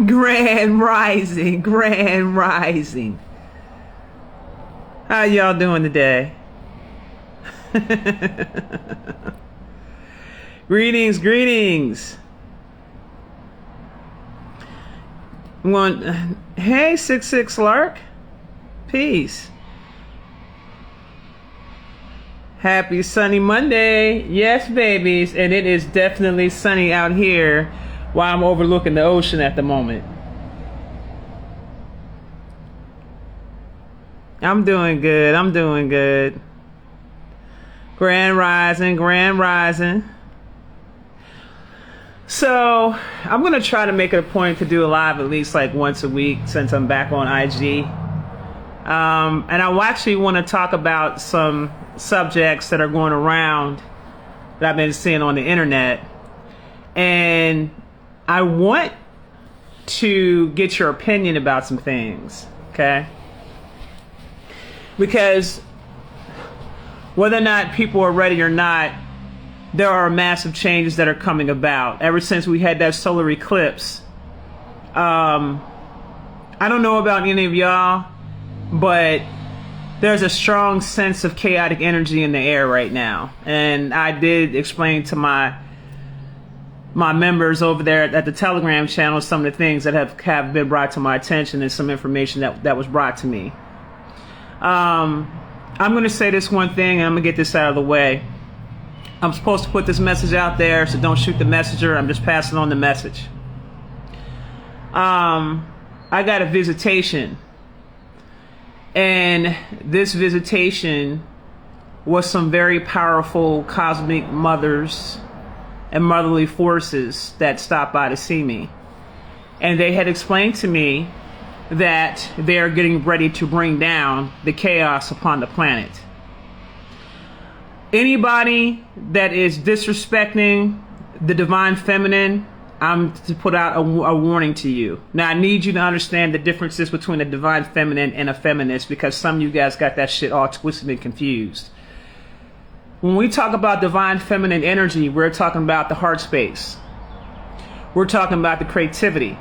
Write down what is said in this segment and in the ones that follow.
Grand rising, grand rising. How y'all doing today? Greetings, greetings. Hey, 66 Lark. Peace. Happy sunny Monday. Yes, babies, and it is definitely sunny out here while I'm overlooking the ocean at the moment. I'm doing good. I'm doing good. Grand rising, grand rising. So I'm going to try to make it a point to do a live at least like once a week since I'm back on IG. And I actually want to talk about some subjects that are going around that I've been seeing on the internet. And I want to get your opinion about some things, okay? Because whether or not people are ready or not, there are massive changes that are coming about. Ever since we had that solar eclipse, I don't know about any of y'all, but there's a strong sense of chaotic energy in the air right now. And I did explain to my members over there at the Telegram channel some of the things that have been brought to my attention and some information that was brought to me. I'm going to say this one thing and I'm going to get this out of the way. I'm supposed to put this message out there, so don't shoot the messenger. I'm just passing on the message. I got a visitation, and this visitation was some very powerful cosmic mothers and motherly forces that stopped by to see me. And they had explained to me that they are getting ready to bring down the chaos upon the planet. Anybody that is disrespecting the divine feminine, I'm to put out a warning to you. Now, I need you to understand the differences between a divine feminine and a feminist, because some of you guys got that shit all twisted and confused. When we talk about divine feminine energy, we're talking about the heart space. We're talking about the creativity.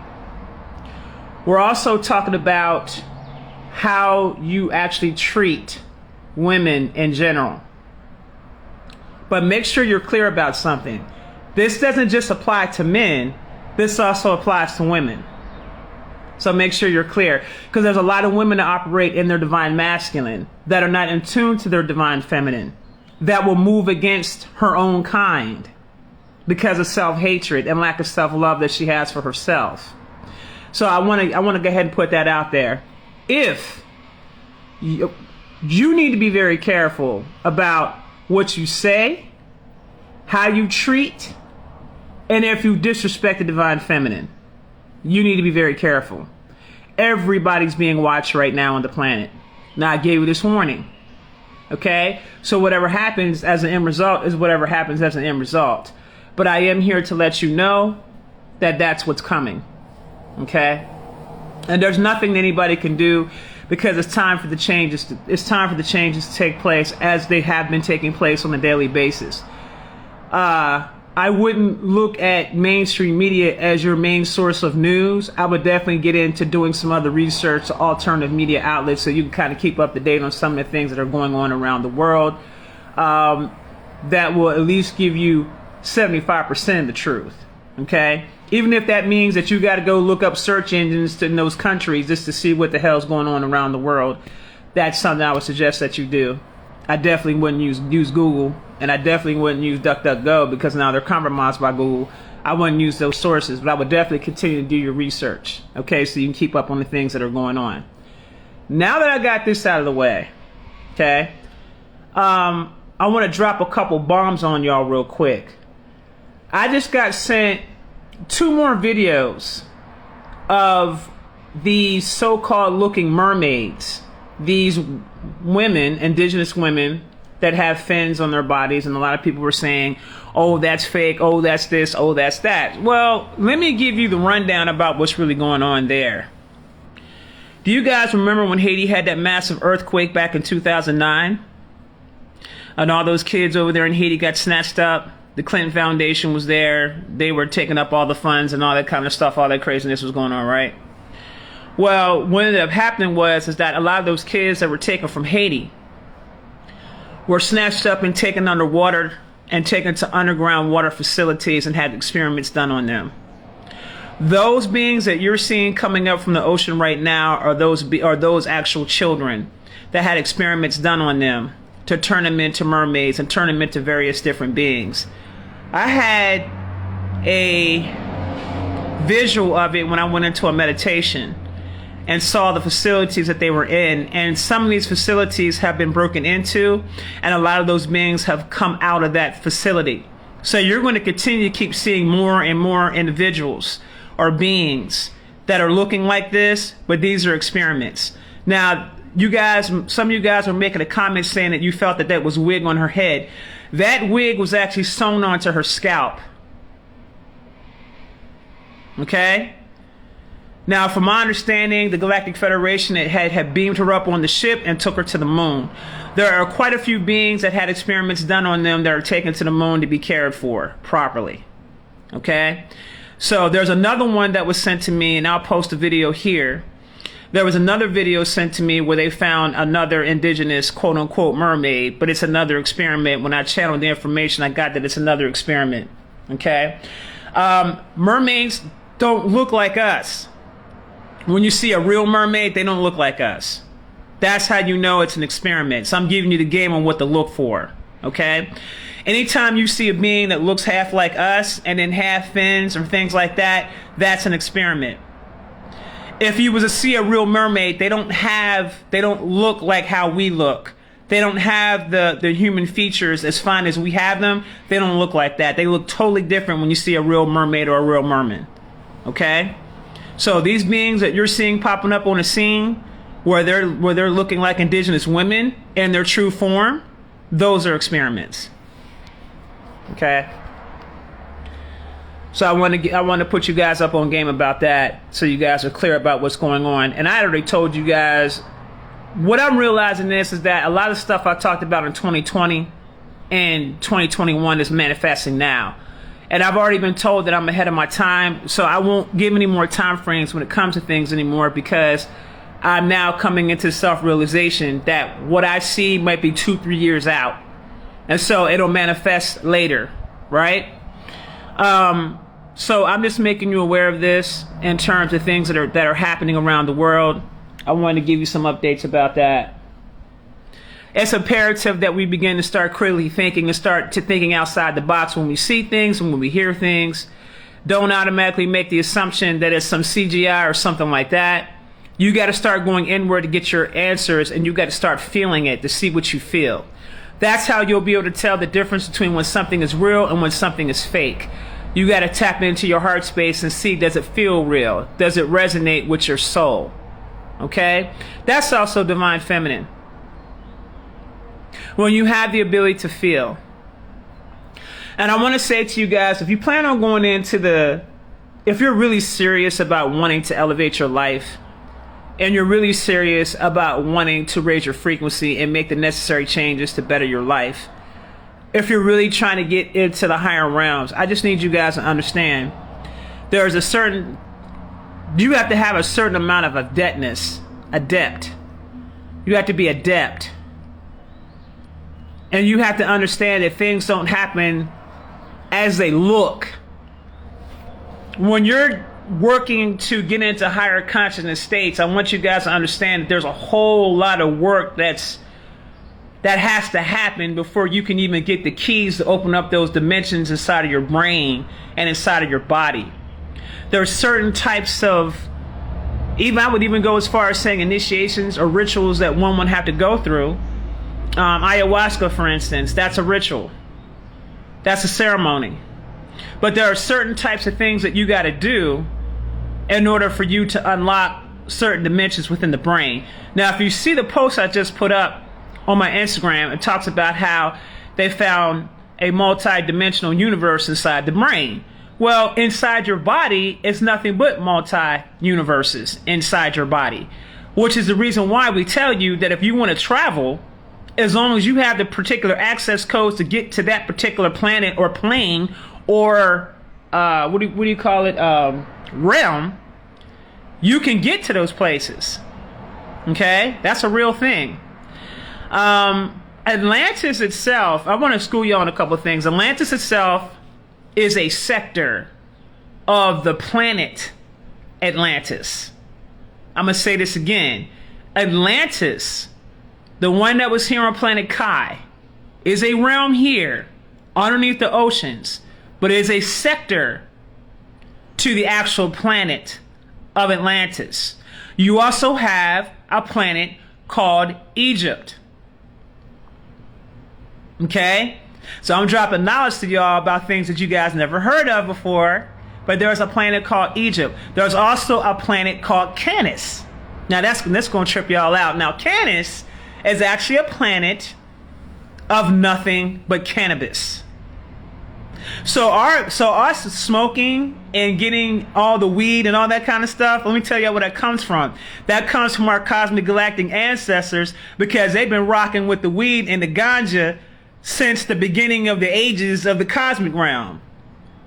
We're also talking about how you actually treat women in general. But make sure you're clear about something. This doesn't just apply to men. This also applies to women. So make sure you're clear. Because there's a lot of women that operate in their divine masculine that are not in tune to their divine feminine, that will move against her own kind because of self-hatred and lack of self-love that she has for herself. So I want to go ahead and put that out there. If you need to be very careful about what you say, how you treat, and if you disrespect the divine feminine, you need to be very careful. Everybody's being watched right now on the planet. Now, I gave you this warning. Okay? So whatever happens as an end result is whatever happens as an end result. But I am here to let you know that that's what's coming. Okay? And there's nothing that anybody can do, because it's time for the changes to take place as they have been taking place on a daily basis. I wouldn't look at mainstream media as your main source of news. I would definitely get into doing some other research, alternative media outlets, so you can kind of keep up to date on some of the things that are going on around the world. That will at least give you 75% of the truth. Okay? Even if that means that you got to go look up search engines in those countries just to see what the hell's going on around the world, that's something I would suggest that you do. I definitely wouldn't use Google, and I definitely wouldn't use DuckDuckGo because now they're compromised by Google. I wouldn't use those sources, but I would definitely continue to do your research, okay, so you can keep up on the things that are going on. Now that I got this out of the way, okay, I want to drop a couple bombs on y'all real quick. I just got sent 2 more videos of these so-called looking mermaids, these women, indigenous women that have fins on their bodies, and a lot of people were saying, oh, that's fake, oh, that's this, oh, that's that. Well, let me give you the rundown about what's really going on there. Do you guys remember when Haiti had that massive earthquake back in 2009? And all those kids over there in Haiti got snatched up The Clinton Foundation was there. They were taking up all the funds and all that kind of stuff. All that craziness was going on, right? Well, what ended up happening was that a lot of those kids that were taken from Haiti were snatched up and taken underwater and taken to underground water facilities and had experiments done on them. Those beings that you're seeing coming up from the ocean right now are those actual children that had experiments done on them to turn them into mermaids and turn them into various different beings. I had a visual of it when I went into a meditation and saw the facilities that they were in, and some of these facilities have been broken into, and a lot of those beings have come out of that facility. So you're going to continue to keep seeing more and more individuals or beings that are looking like this, but these are experiments. Now, you guys, some of you guys are making a comment saying that you felt that was wig on her head. That wig was actually sewn onto her scalp. Okay? Now, from my understanding, the Galactic Federation had beamed her up on the ship and took her to the moon. There are quite a few beings that had experiments done on them that are taken to the moon to be cared for properly. Okay? So there's another one that was sent to me, and I'll post a video here. There was another video sent to me where they found another indigenous quote-unquote mermaid, but it's another experiment. When I channeled the information, I got that it's another experiment. Okay? Mermaids don't look like us. When you see a real mermaid, they don't look like us. That's how you know it's an experiment. So I'm giving you the game on what to look for. Okay? Anytime you see a being that looks half like us and then half fins or things like that, that's an experiment. If you was to see a real mermaid, they don't look like how we look. They don't have the human features as fine as we have them. They don't look like that. They look totally different when you see a real mermaid or a real merman. Okay? So these beings that you're seeing popping up on the scene where they're looking like indigenous women in their true form, those are experiments. Okay? So I want to put you guys up on game about that so you guys are clear about what's going on. And I already told you guys, what I'm realizing is that a lot of stuff I talked about in 2020 and 2021 is manifesting now. And I've already been told that I'm ahead of my time, so I won't give any more time frames when it comes to things anymore, because I'm now coming into self-realization that what I see might be 2-3 years out. And so it'll manifest later, right? So I'm just making you aware of this in terms of things that are happening around the world. I wanted to give you some updates about that. It's imperative that we begin to start critically thinking and start to thinking outside the box when we see things and when we hear things. Don't automatically make the assumption that it's some CGI or something like that. You got to start going inward to get your answers, and you got to start feeling it to see what you feel. That's how you'll be able to tell the difference between when something is real and when something is fake. You got to tap into your heart space and see, does it feel real? Does it resonate with your soul? Okay? That's also divine feminine. When you have the ability to feel. And I want to say to you guys, if you plan on going into if you're really serious about wanting to elevate your life, and you're really serious about wanting to raise your frequency and make the necessary changes to better your life, if you're really trying to get into the higher realms, I just need you guys to understand you have to have a certain amount of adeptness. You have to be adept. And you have to understand that things don't happen as they look. When you're working to get into higher consciousness states, I want you guys to understand that there's a whole lot of work that has to happen before you can even get the keys to open up those dimensions inside of your brain and inside of your body. There are certain types of, I would even go as far as saying initiations or rituals that one would have to go through. Ayahuasca, for instance, that's a ritual. That's a ceremony. But there are certain types of things that you got to do in order for you to unlock certain dimensions within the brain. Now, if you see the post I just put up on my Instagram, it talks about how they found a multi-dimensional universe inside the brain. Well, inside your body is nothing but multi-universes inside your body, which is the reason why we tell you that if you want to travel as long as you have the particular access codes to get to that particular planet or plane or what do you call it, realm, you can get to those places. Okay, that's a real thing. Atlantis itself, I want to school you on a couple of things. Atlantis itself is a sector of the planet Atlantis. I'm going to say this again. Atlantis, the one that was here on planet Kai, is a realm here underneath the oceans, but is a sector to the actual planet of Atlantis. You also have a planet called Egypt. Okay? So I'm dropping knowledge to y'all about things that you guys never heard of before, but there's a planet called Egypt. There's also a planet called Canis. Now that's going to trip y'all out. Now Canis is actually a planet of nothing but cannabis. So us smoking and getting all the weed and all that kind of stuff, let me tell you where that comes from. That comes from our cosmic galactic ancestors, because they've been rocking with the weed and the ganja since the beginning of the ages of the cosmic realm.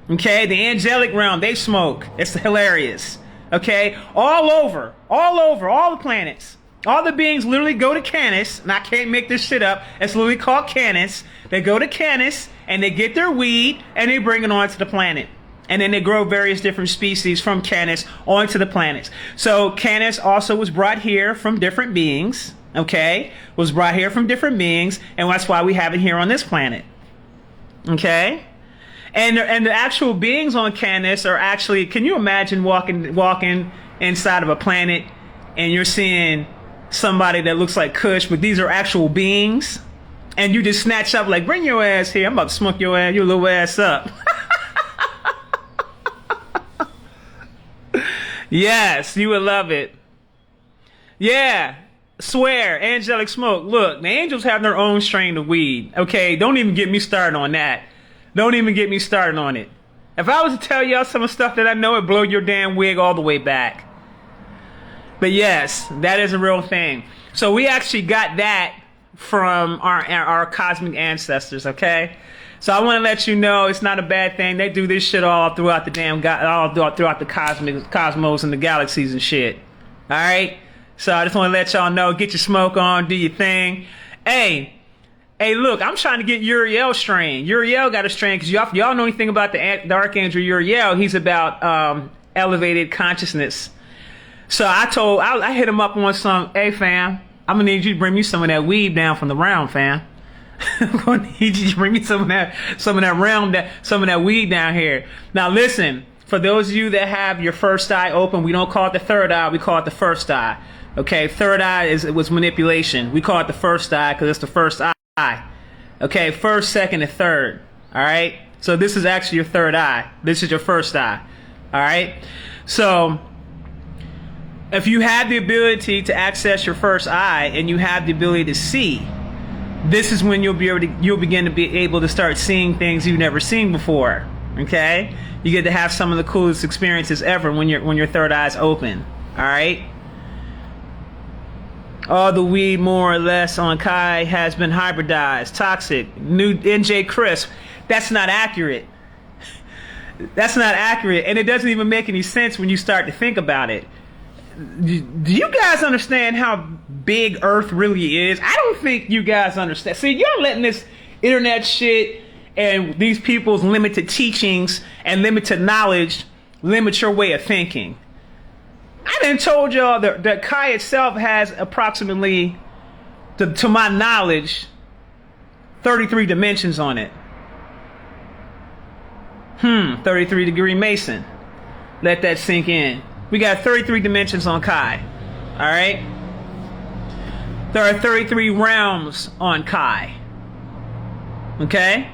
Okay, the angelic realm, they smoke. It's hilarious. Okay, all over all the planets. All the beings literally go to Canis, and I can't make this shit up. It's literally called Canis. They go to Canis and they get their weed and they bring it onto the planet. And then they grow various different species from Canis onto the planets. So Canis also was brought here from different beings. Okay, was brought here from different beings, and that's why we have it here on this planet. Okay, and the actual beings on Canis are actually, can you imagine walking inside of a planet and you're seeing somebody that looks like Kush, but these are actual beings, and you just snatch up like, bring your ass here, I'm about to smoke your little ass up. Yes, you would love it. Yeah. Swear, angelic smoke. Look, the angels have their own strain of weed. Okay, don't even get me started on that. Don't even get me started on it. If I was to tell y'all some of the stuff that I know, it'd blow your damn wig all the way back. But yes, that is a real thing. So we actually got that from our cosmic ancestors. Okay, so I want to let you know it's not a bad thing. They do this shit all throughout the damn throughout the cosmos and the galaxies and shit. All right. So I just want to let y'all know, get your smoke on, do your thing. Hey, look, I'm trying to get Uriel strain. Uriel got a strain, because y'all know anything about the Archangel Uriel. He's about elevated consciousness. So I hit him up on some, hey fam, I'm going to need you to bring me some of that weed down from the realm, fam. I'm going to need you to bring me some of that weed down here. Now listen, for those of you that have your first eye open, we don't call it the third eye, we call it the first eye. Okay, third eye was manipulation. We call it the first eye because it's the first eye. Okay, first, second, and third. All right, so this is actually your third eye. This is your first eye. All right, so if you have the ability to access your first eye and you have the ability to see, this is when you'll begin to be able to start seeing things you've never seen before. Okay, you get to have some of the coolest experiences ever when your third eye's open. All right. All the weed, more or less, on Kai has been hybridized. Toxic. New NJ Crisp. That's not accurate. That's not accurate. And it doesn't even make any sense when you start to think about it. Do you guys understand how big Earth really is? I don't think you guys understand. See, you're letting this internet shit and these people's limited teachings and limited knowledge limit your way of thinking. I done told y'all that Kai itself has approximately, to my knowledge, 33 dimensions on it. 33 degree Mason. Let that sink in. We got 33 dimensions on Kai. All right? There are 33 realms on Kai. Okay?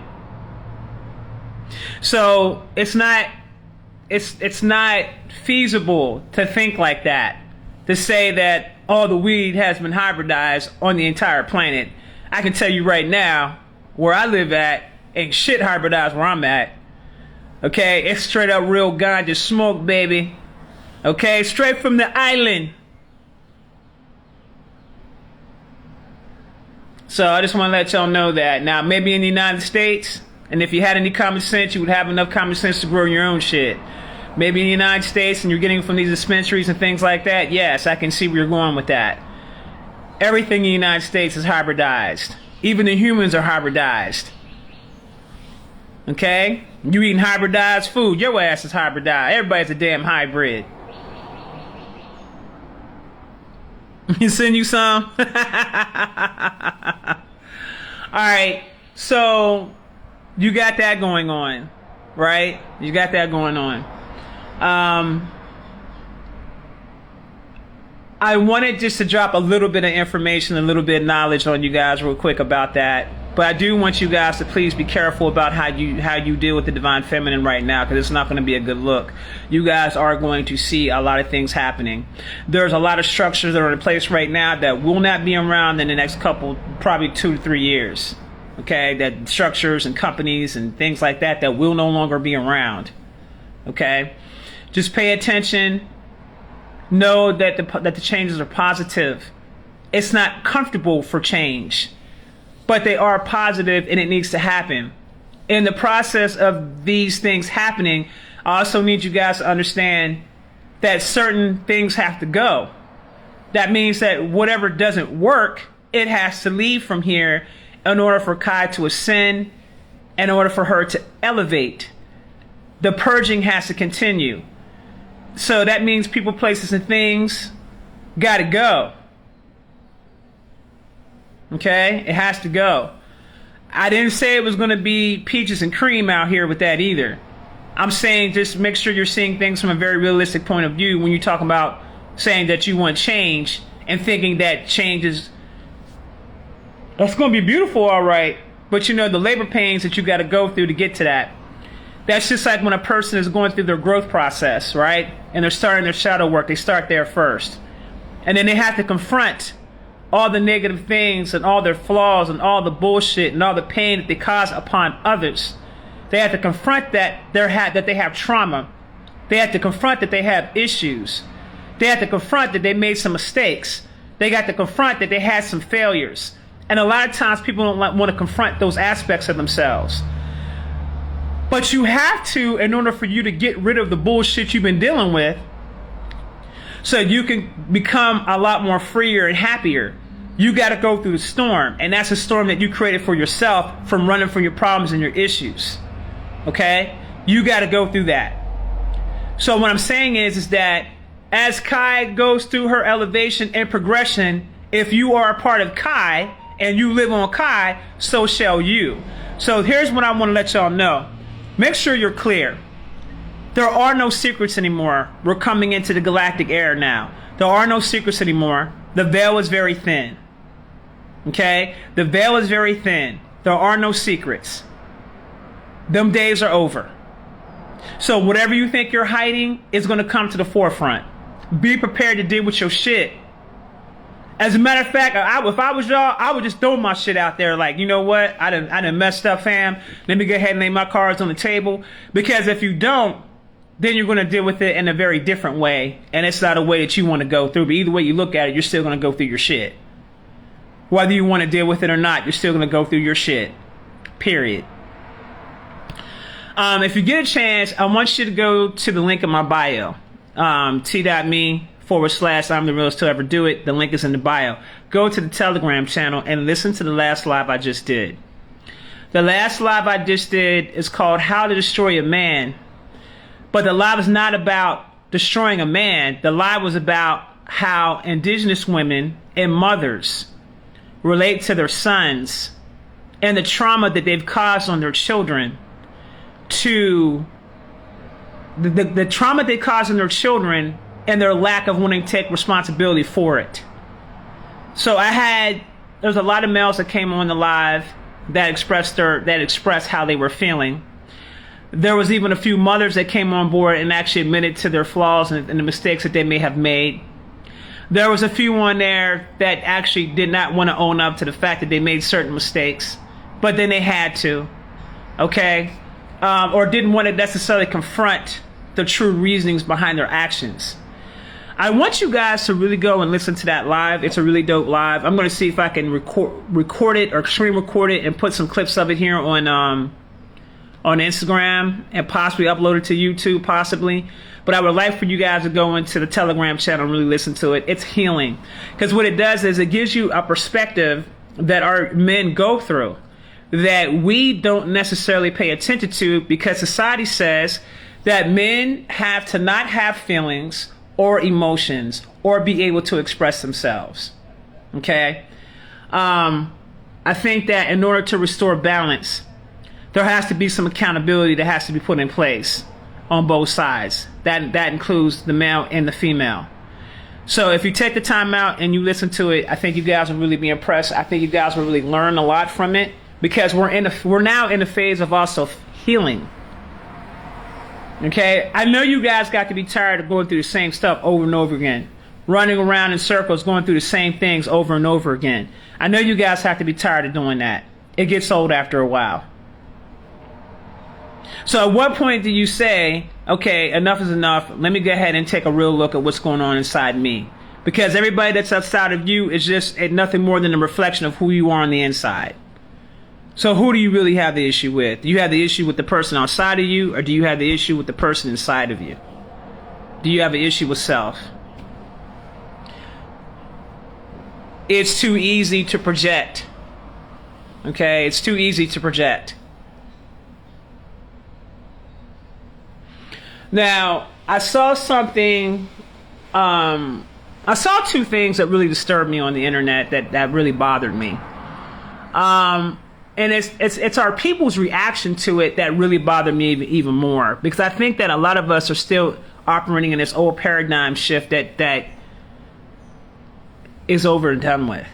So it's not feasible to think like that, to say that all the weed has been hybridized on the entire planet. I can tell you right now, where I live at, ain't shit hybridized where I'm at. Okay, it's straight up real ganja smoke, baby. Okay, straight from the island. So I just want to let y'all know that. Now, maybe in the United States, and if you had any common sense, you would have enough common sense to grow your own shit. Maybe in the United States, and you're getting from these dispensaries and things like that, yes, I can see where you're going with that. Everything in the United States is hybridized. Even the humans are hybridized. Okay? You eating hybridized food, your ass is hybridized. Everybody's a damn hybrid. You send you some? Alright, so you got that going on, right? You got that going on. I wanted just to drop a little bit of information, a little bit of knowledge on you guys real quick about that. But I do want you guys to please be careful about how you deal with the divine feminine right now, because it's not going to be a good look. You guys are going to see a lot of things happening. There's a lot of structures that are in place right now that will not be around in the next couple, probably 2 to 3 years. Okay, that structures and companies and things like that will no longer be around. Okay, just pay attention. Know that the changes are positive. It's not comfortable for change, but they are positive, and it needs to happen. In the process of these things happening, I also need you guys to understand that certain things have to go. That means that whatever doesn't work, it has to leave from here in order for Kai to ascend, in order for her to elevate. The purging has to continue. So that means people, places, and things gotta go. Okay? It has to go. I didn't say it was going to be peaches and cream out here with that either. I'm saying just make sure you're seeing things from a very realistic point of view when you talk about saying that you want change and thinking that change is... That's going to be beautiful, all right. But you know, the labor pains that you got to go through to get to that. That's just like when a person is going through their growth process, right? And they're starting their shadow work. They start there first. And then they have to confront all the negative things and all their flaws and all the bullshit and all the pain that they cause upon others. They have to confront that they have trauma. They have to confront that they have issues. They have to confront that they made some mistakes. They got to confront that they had some failures. And a lot of times people don't want to confront those aspects of themselves. But you have to, in order for you to get rid of the bullshit you've been dealing with, so you can become a lot more freer and happier. You got to go through the storm. And that's a storm that you created for yourself from running from your problems and your issues. Okay? You got to go through that. So what I'm saying is that as Kai goes through her elevation and progression, if you are a part of Kai and you live on Kai, so shall you. So here's what I want to let y'all know. Make sure you're clear. There are no secrets anymore. We're coming into the galactic era now. There are no secrets anymore. The veil is very thin. Okay? The veil is very thin. There are no secrets. Them days are over. So whatever you think you're hiding is going to come to the forefront. Be prepared to deal with your shit. As a matter of fact, if I was y'all, I would just throw my shit out there like, you know what? I done messed up, fam. Let me go ahead and lay my cards on the table. Because if you don't, then you're going to deal with it in a very different way. And it's not a way that you want to go through. But either way you look at it, you're still going to go through your shit. Whether you want to deal with it or not, you're still going to go through your shit. Period. If you get a chance, I want you to go to the link in my bio. T.me/I'm the realest to ever do it. The link is in the bio. Go to the Telegram channel and listen to the last live I just did. The last live I just did is called How to Destroy a Man. But the live is not about destroying a man. The live was about how indigenous women and mothers relate to their sons and the trauma that they've caused on their children, to the trauma they caused on their children and their lack of wanting to take responsibility for it. So there's a lot of males that came on the live that expressed how they were feeling. There was even a few mothers that came on board and actually admitted to their flaws and the mistakes that they may have made. There was a few on there that actually did not want to own up to the fact that they made certain mistakes, but then they had to, okay? Or didn't want to necessarily confront the true reasonings behind their actions. I want you guys to really go and listen to that live. It's a really dope live. I'm going to see if I can record it or screen record it and put some clips of it here on Instagram and possibly upload it to YouTube, possibly. But I would like for you guys to go into the Telegram channel and really listen to it. It's healing. Because what it does is it gives you a perspective that our men go through that we don't necessarily pay attention to, because society says that men have to not have feelings or emotions or be able to express themselves. Okay? I think that in order to restore balance, there has to be some accountability that has to be put in place on both sides. That includes the male and the female. So if you take the time out and you listen to it, I think you guys will really be impressed. I think you guys will really learn a lot from it, because we're now in a phase of also healing. Okay, I know you guys got to be tired of going through the same stuff over and over again, running around in circles, going through the same things over and over again. I know you guys have to be tired of doing that. It gets old after a while. So at what point do you say, okay, enough is enough, let me go ahead and take a real look at what's going on inside me? Because everybody that's outside of you is just nothing more than a reflection of who you are on the inside. So who do you really have the issue with? Do you have the issue with the person outside of you, or do you have the issue with the person inside of you? Do you have an issue with self? It's too easy to project. Okay, it's too easy to project. Now, I saw something, I saw two things that really disturbed me on the internet that really bothered me. And it's our people's reaction to it that really bothered me even more, because I think that a lot of us are still operating in this old paradigm shift that is over and done with.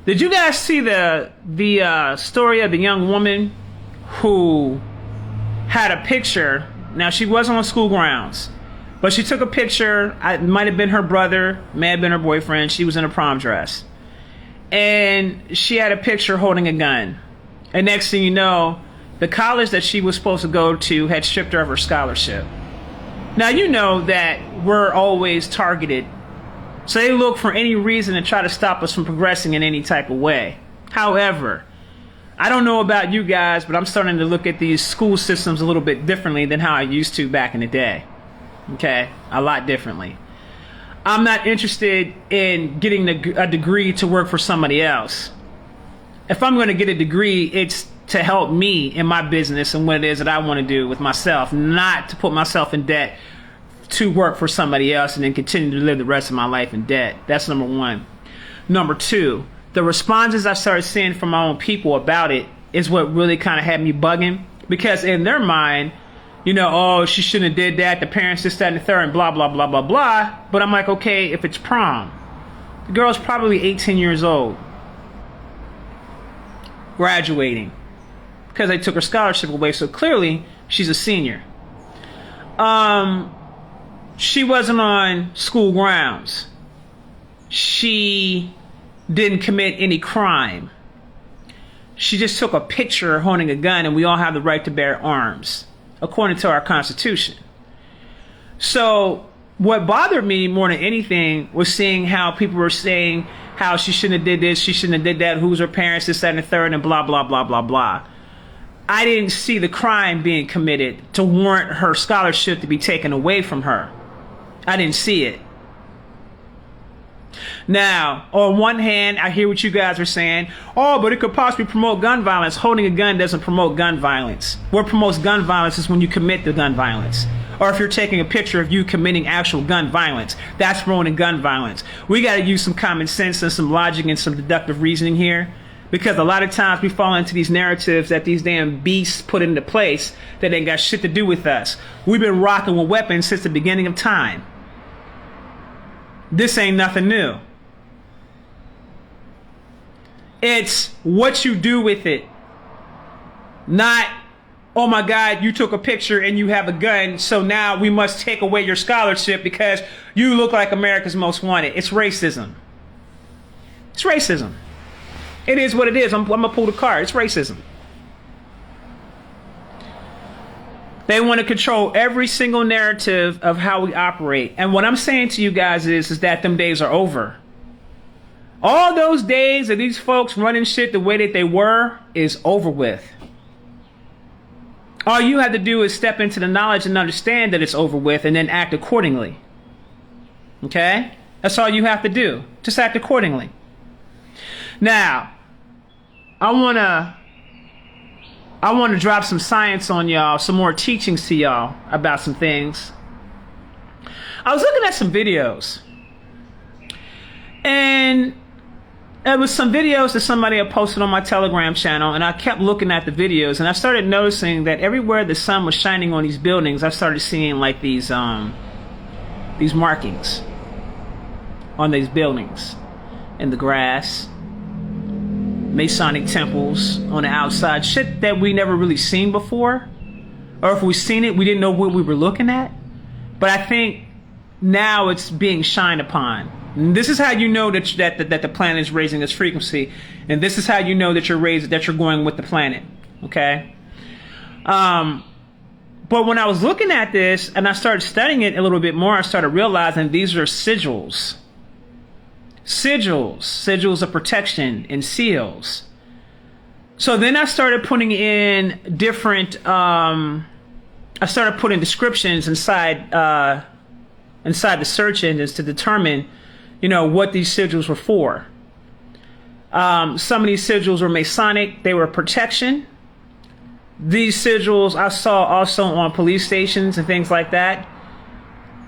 Did you guys see the story of the young woman who had a picture? Now, she wasn't on school grounds, but she took a picture. It might have been her brother, may have been her boyfriend. She was in a prom dress. And she had a picture holding a gun. And next thing you know, the college that she was supposed to go to had stripped her of her scholarship. Now, you know that we're always targeted. So they look for any reason to try to stop us from progressing in any type of way. However, I don't know about you guys, but I'm starting to look at these school systems a little bit differently than how I used to back in the day. Okay? A lot differently. I'm not interested in getting a degree to work for somebody else. If I'm going to get a degree, it's to help me in my business and what it is that I want to do with myself, not to put myself in debt to work for somebody else and then continue to live the rest of my life in debt. That's number one. Number two, the responses I started seeing from my own people about it is what really kind of had me bugging, because in their mind, you know, oh, she shouldn't have did that, the parents this, that, and the third, and blah, blah, blah, blah, blah. But I'm like, okay, if it's prom, the girl's probably 18 years old, graduating, because they took her scholarship away, so clearly she's a senior. She wasn't on school grounds. She didn't commit any crime. She just took a picture holding a gun, and we all have the right to bear arms, according to our Constitution. So what bothered me more than anything was seeing how people were saying how she shouldn't have did this, she shouldn't have did that, who's her parents, this, that, and the third, and blah, blah, blah, blah, blah. I didn't see the crime being committed to warrant her scholarship to be taken away from her. I didn't see it. Now, on one hand, I hear what you guys are saying. Oh, but it could possibly promote gun violence. Holding a gun doesn't promote gun violence. What promotes gun violence is when you commit the gun violence. Or if you're taking a picture of you committing actual gun violence. That's promoting gun violence. We got to use some common sense and some logic and some deductive reasoning here. Because a lot of times we fall into these narratives that these damn beasts put into place that ain't got shit to do with us. We've been rocking with weapons since the beginning of time. This ain't nothing new. It's what you do with it. Not, oh my God, you took a picture and you have a gun, so now we must take away your scholarship because you look like America's Most Wanted. It's racism. It's racism. It is what it is. I'm gonna pull the card. It's racism. They want to control every single narrative of how we operate. And what I'm saying to you guys is that them days are over. All those days of these folks running shit the way that they were is over with. All you have to do is step into the knowledge and understand that it's over with and then act accordingly. Okay? That's all you have to do. Just act accordingly. Now, I want to drop some science on y'all, some more teachings to y'all about some things. I was looking at some videos, and it was some videos that somebody had posted on my Telegram channel, and I kept looking at the videos, and I started noticing that everywhere the sun was shining on these buildings, I started seeing like these markings on these buildings in the grass. Masonic temples on the outside, shit that we never really seen before, or if we seen it, we didn't know what we were looking at. But I think now it's being shined upon. And this is how you know that the planet is raising its frequency, and this is how you know that you're going with the planet. Okay. But when I was looking at this and I started studying it a little bit more, I started realizing these are sigils. Sigils of protection and seals. So then I started putting in different, I started putting descriptions inside the search engines to determine, what these sigils were for. Some of these sigils were Masonic, they were protection. These sigils I saw also on police stations and things like that.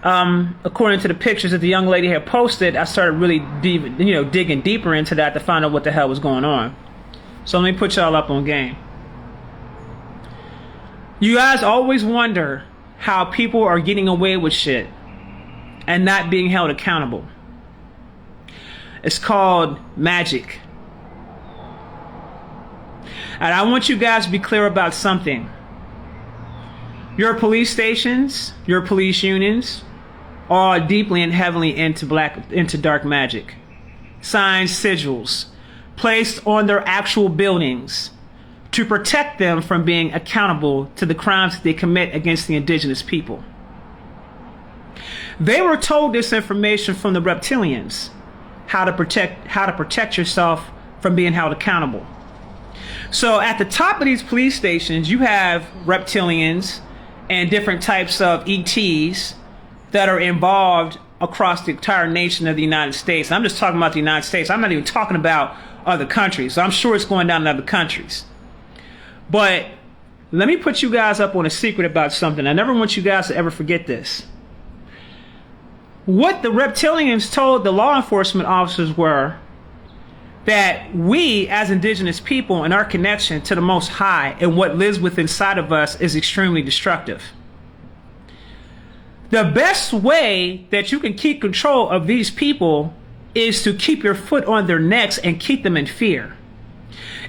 According to the pictures that the young lady had posted, I started really digging deeper into that to find out what the hell was going on. So let me put y'all up on game. You guys always wonder how people are getting away with shit and not being held accountable. It's called magic. And I want you guys to be clear about something. Your police stations, your police unions, are deeply and heavily into dark magic. Signs, sigils, placed on their actual buildings to protect them from being accountable to the crimes that they commit against the indigenous people. They were told this information from the reptilians, how to protect yourself from being held accountable. So at the top of these police stations, you have reptilians and different types of ETs that are involved across the entire nation of the United States. I'm just talking about the United States. I'm not even talking about other countries. So I'm sure it's going down in other countries. But let me put you guys up on a secret about something. I never want you guys to ever forget this. What the reptilians told the law enforcement officers were that we as indigenous people and our connection to the Most High and what lives within inside of us is extremely destructive. The best way that you can keep control of these people is to keep your foot on their necks and keep them in fear.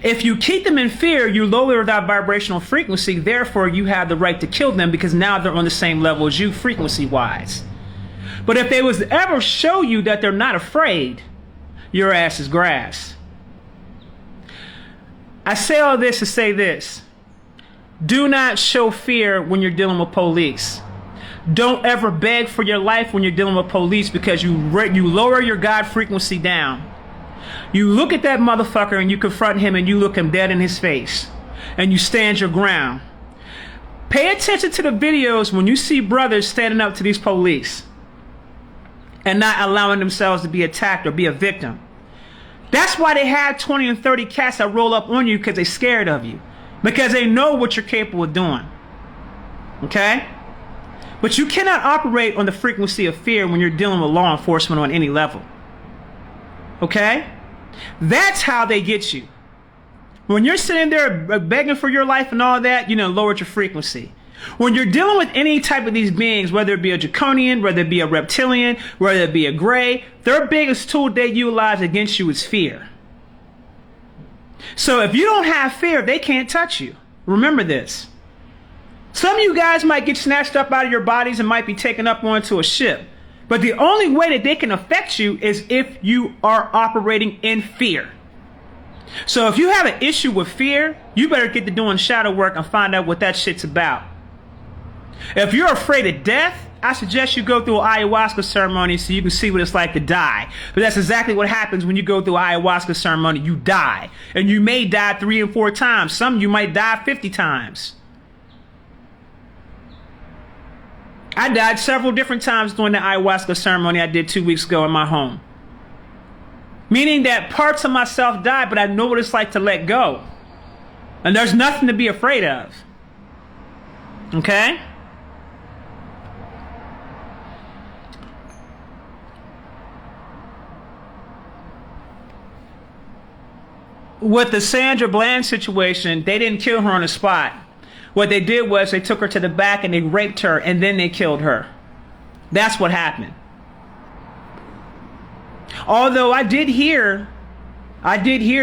If you keep them in fear, you lower that vibrational frequency. Therefore, you have the right to kill them because now they're on the same level as you frequency-wise. But if they was to ever show you that they're not afraid, your ass is grass. I say all this to say this. Do not show fear when you're dealing with police. Don't ever beg for your life when you're dealing with police because you lower your God frequency down. You look at that motherfucker and you confront him and you look him dead in his face and you stand your ground. Pay attention to the videos when you see brothers standing up to these police and not allowing themselves to be attacked or be a victim. That's why they have 20 and 30 cats that roll up on you because they're scared of you. Because they know what you're capable of doing. Okay? But you cannot operate on the frequency of fear when you're dealing with law enforcement on any level. Okay? That's how they get you. When you're sitting there begging for your life and all that, lower your frequency. When you're dealing with any type of these beings, whether it be a draconian, whether it be a reptilian, whether it be a gray, their biggest tool they utilize against you is fear. So if you don't have fear, they can't touch you. Remember this. Some of you guys might get snatched up out of your bodies and might be taken up onto a ship. But the only way that they can affect you is if you are operating in fear. So if you have an issue with fear, you better get to doing shadow work and find out what that shit's about. If you're afraid of death, I suggest you go through an ayahuasca ceremony so you can see what it's like to die. But that's exactly what happens when you go through an ayahuasca ceremony. You die. And you may die 3 and 4 times. Some of you might die 50 times. I died several different times during the ayahuasca ceremony I did 2 weeks ago in my home. Meaning that parts of myself died, but I know what it's like to let go. And there's nothing to be afraid of. Okay? With the Sandra Bland situation, they didn't kill her on the spot. What they did was they took her to the back and they raped her and then they killed her. That's what happened. Although I did hear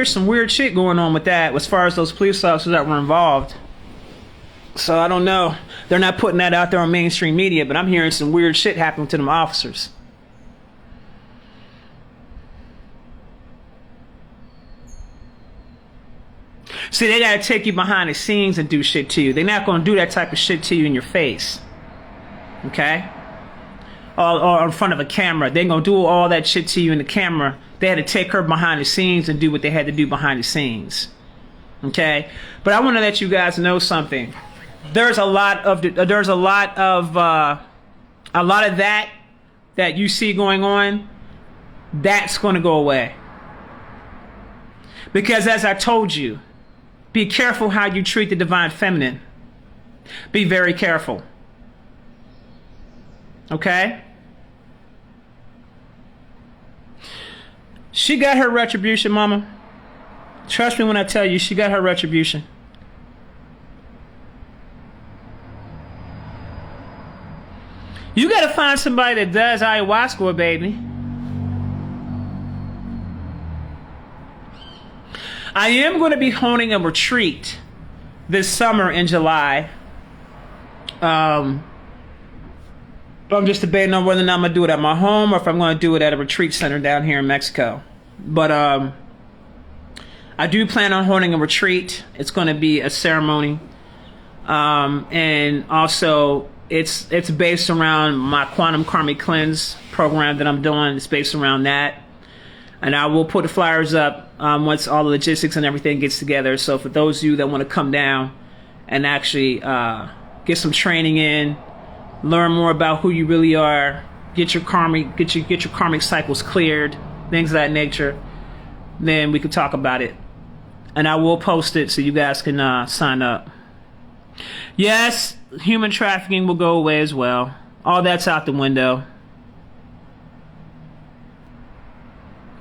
some weird shit going on with that as far as those police officers that were involved. So I don't know. They're not putting that out there on mainstream media, but I'm hearing some weird shit happening to them officers. See, they gotta take you behind the scenes and do shit to you. They're not gonna do that type of shit to you in your face. Okay? Or in front of a camera. They're gonna do all that shit to you in the camera. They had to take her behind the scenes and do what they had to do behind the scenes. Okay? But I wanna let you guys know something. There's a lot of that you see going on, that's gonna go away. Because as I told you, be careful how you treat the divine feminine. Be very careful. Okay? She got her retribution, mama. Trust me when I tell you, she got her retribution. You gotta find somebody that does ayahuasca, baby. I am going to be holding a retreat this summer in July. I'm just debating on whether or not I'm going to do it at my home or if I'm going to do it at a retreat center down here in Mexico. But I do plan on holding a retreat. It's going to be a ceremony. And also it's based around my quantum karmic cleanse program that I'm doing. It's based around that. And I will put the flyers up once all the logistics and everything gets together. So for those of you that want to come down and actually get some training in, learn more about who you really are, get your karmic cycles cleared, things of that nature, then we can talk about it. And I will post it so you guys can sign up. Yes, human trafficking will go away as well. All that's out the window.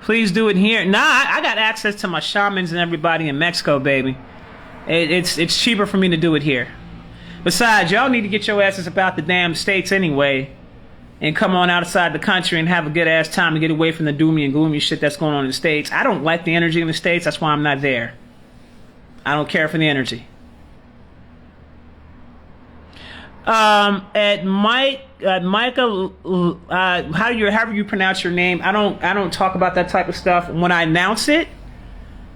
Please do it here. Nah, I got access to my shamans and everybody in Mexico, baby. It's cheaper for me to do it here. Besides, y'all need to get your asses about the damn States anyway and come on outside the country and have a good ass time to get away from the doomy and gloomy shit that's going on in the States. I don't like the energy in the States. That's why I'm not there. I don't care for the energy. At Micah, however you pronounce your name, I don't talk about that type of stuff. When I announce it,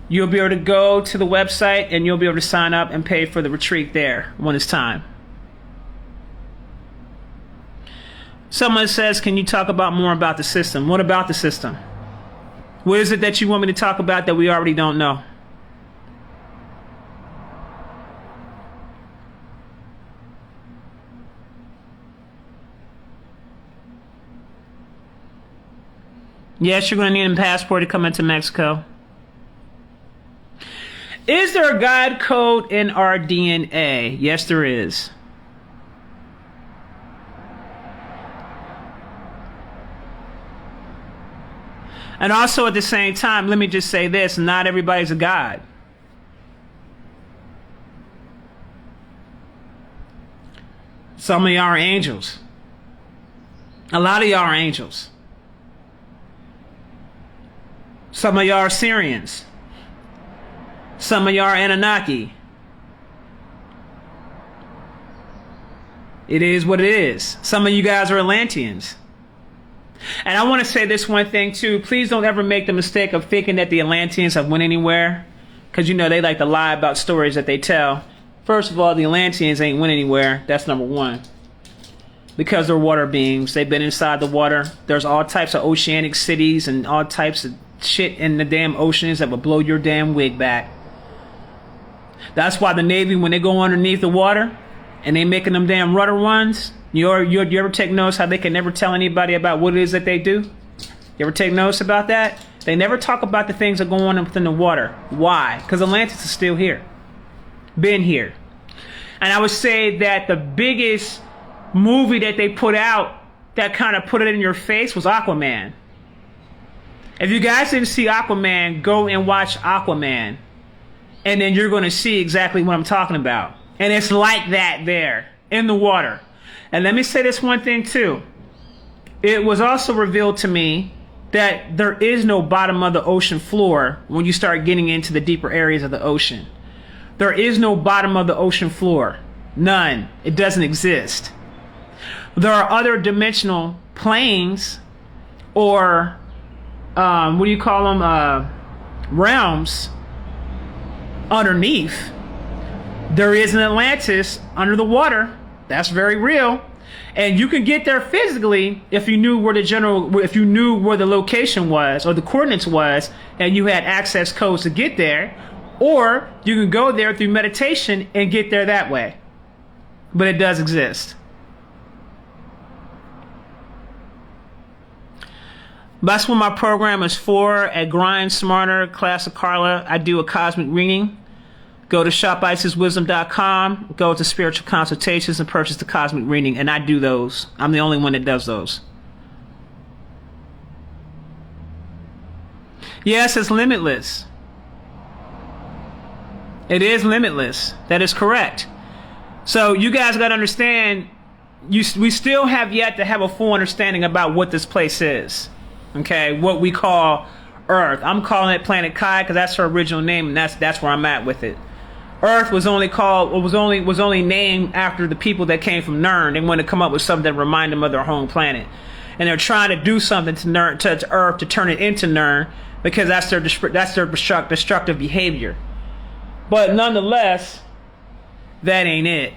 you'll be able to go to the website and you'll be able to sign up and pay for the retreat there when it's time. Someone says, can you talk about more about the system? What about the system? What is it that you want me to talk about that we already don't know? Yes, you're going to need a passport to come into Mexico. Is there a God code in our DNA? Yes, there is. And also at the same time, let me just say this, not everybody's a God. Some of y'all are angels. A lot of y'all are angels. Some of y'all are Syrians. Some of y'all are Anunnaki. It is what it is. Some of you guys are Atlanteans. And I want to say this one thing too. Please don't ever make the mistake of thinking that the Atlanteans have went anywhere. Because you know they like to lie about stories that they tell. First of all, the Atlanteans ain't went anywhere. That's number one. because they're water beings. They've been inside the water. There's all types of oceanic cities and all types of shit in the damn oceans that will blow your damn wig back. That's why the Navy, when they go underneath the water and they making them damn rudder runs, you ever take notice how they can never tell anybody about what it is that they do? You ever take notice about that? They never talk about the things that go on within the water. Why? Because Atlantis is still here. Been here. And I would say that the biggest movie that they put out that kind of put it in your face was Aquaman. If you guys didn't see Aquaman, go and watch Aquaman. And then you're going to see exactly what I'm talking about. And it's like that there in the water. And let me say this one thing too. It was also revealed to me that there is no bottom of the ocean floor when you start getting into the deeper areas of the ocean. There is no bottom of the ocean floor. None. It doesn't exist. There are other dimensional planes or what do you call them? Realms underneath. There is an Atlantis under the water. That's very real. And you can get there physically if you knew where the location was or the coordinates was, and you had access codes to get there, or you can go there through meditation and get there that way. But it does exist. That's what my program is for at Grind Smarter, Class of Carla. I do a cosmic reading. Go to shopisiswisdom.com, go to spiritual consultations and purchase the cosmic reading. And I do those. I'm the only one that does those. Yes, it's limitless. It is limitless. That is correct. So you guys got to understand, we still have yet to have a full understanding about what this place is. Okay, what we call Earth. I'm calling it Planet Kai because that's her original name, and that's where I'm at with it. Earth was only named after the people that came from Nern. They want to come up with something that remind them of their home planet, and they're trying to do something to Earth to turn it into Nern because that's their destructive behavior. But nonetheless, that ain't it.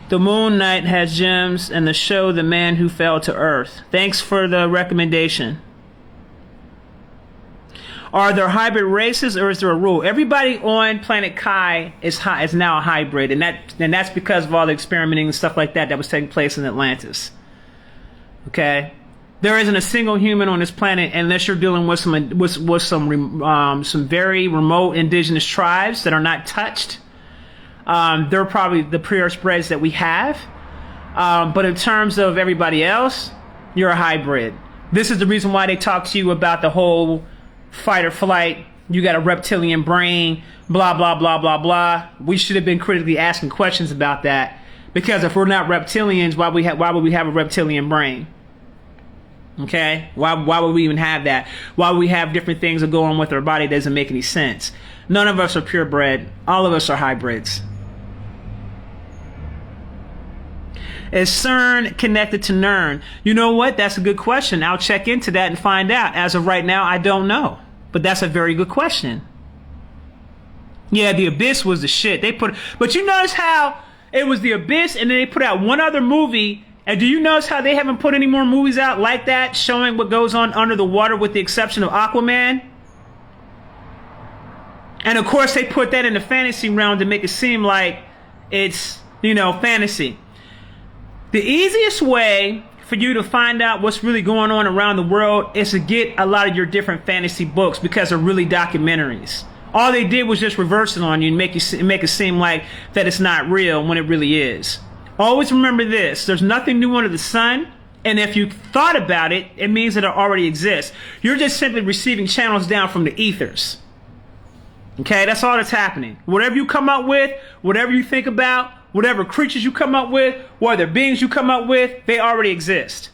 The Moon Knight has gems, and the show The Man Who Fell to Earth. Thanks for the recommendation. Are there hybrid races, or is there a rule? Everybody on Planet Kai is now a hybrid, and that's because of all the experimenting and stuff like that was taking place in Atlantis. Okay, there isn't a single human on this planet unless you're dealing with some very remote indigenous tribes that are not touched. They're probably the purest breds that we have. But in terms of everybody else, you're a hybrid. This is the reason why they talk to you about the whole fight or flight. You got a reptilian brain, blah, blah, blah, blah, blah. We should have been critically asking questions about that. Because if we're not reptilians, why would we have a reptilian brain? Okay? Why would we even have that? Why would we have different things that go on with our body? It doesn't make any sense. None of us are purebred. All of us are hybrids. Is CERN connected to NERN? You know what? That's a good question. I'll check into that and find out. As of right now, I don't know. But that's a very good question. Yeah, The Abyss was the shit. But you notice how it was The Abyss and then they put out one other movie. And do you notice how they haven't put any more movies out like that showing what goes on under the water with the exception of Aquaman? And of course they put that in the fantasy realm to make it seem like it's, fantasy. The easiest way for you to find out what's really going on around the world is to get a lot of your different fantasy books because they're really documentaries. All they did was just reverse it on you and make it seem like that it's not real when it really is. Always remember this. There's nothing new under the sun. And if you thought about it, it means that it already exists. You're just simply receiving channels down from the ethers. Okay, that's all that's happening. Whatever you come up with, whatever you think about, whatever creatures you come up with, whatever beings you come up with, they already exist.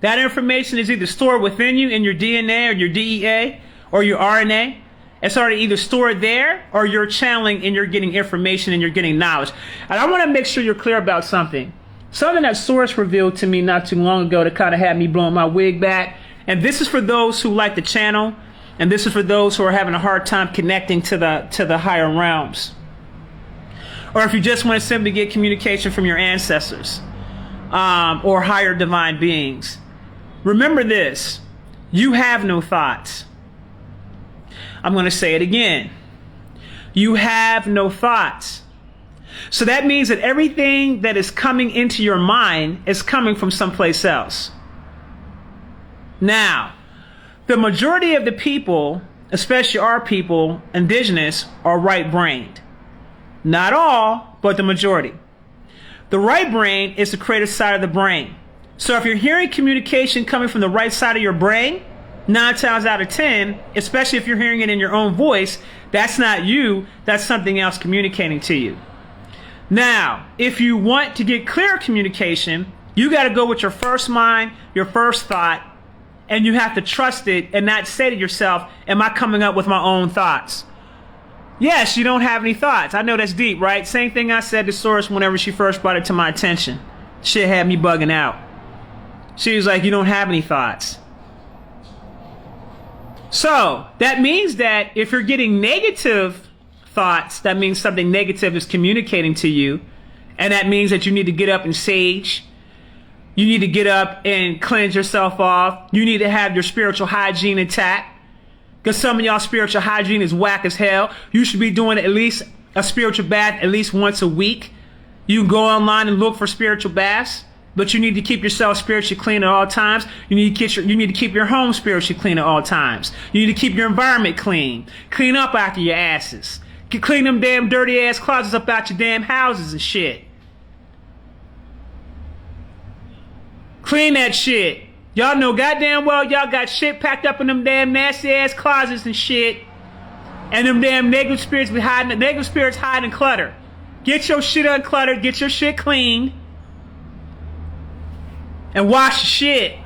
That information is either stored within you in your DNA or your DEA or your RNA. It's already either stored there or you're channeling and you're getting information and you're getting knowledge. And I want to make sure you're clear about something. Something that Source revealed to me not too long ago that kind of had me blowing my wig back. And this is for those who like the channel. And this is for those who are having a hard time connecting to the higher realms. or if you just want to simply get communication from your ancestors or higher divine beings, remember this: you have no thoughts. I'm going to say it again. You have no thoughts. So that means that everything that is coming into your mind is coming from someplace else. Now, the majority of the people, especially our people, indigenous, are right-brained. Not all, but the majority. The right brain is the creative side of the brain. So if you're hearing communication coming from the right side of your brain, 9 times out of 10, especially if you're hearing it in your own voice, that's not you, that's something else communicating to you. Now, if you want to get clear communication, you got to go with your first mind, your first thought, and you have to trust it and not say to yourself, am I coming up with my own thoughts? Yes, you don't have any thoughts. I know that's deep, right? Same thing I said to Source whenever she first brought it to my attention. Shit had me bugging out. She was like, you don't have any thoughts. So that means that if you're getting negative thoughts, that means something negative is communicating to you. And that means that you need to get up and sage. You need to get up and cleanse yourself off. You need to have your spiritual hygiene intact. Because some of y'all spiritual hygiene is whack as hell. You should be doing at least a spiritual bath at least once a week. You can go online and look for spiritual baths. But you need to keep yourself spiritually clean at all times. You need to keep your home spiritually clean at all times. You need to keep your environment clean. Clean up after your asses. Clean them damn dirty ass closets up out your damn houses and shit. Clean that shit. Y'all know goddamn well y'all got shit packed up in them damn nasty ass closets and shit. And them damn negative spirits hide and clutter. Get your shit uncluttered. Get your shit clean. And wash your shit.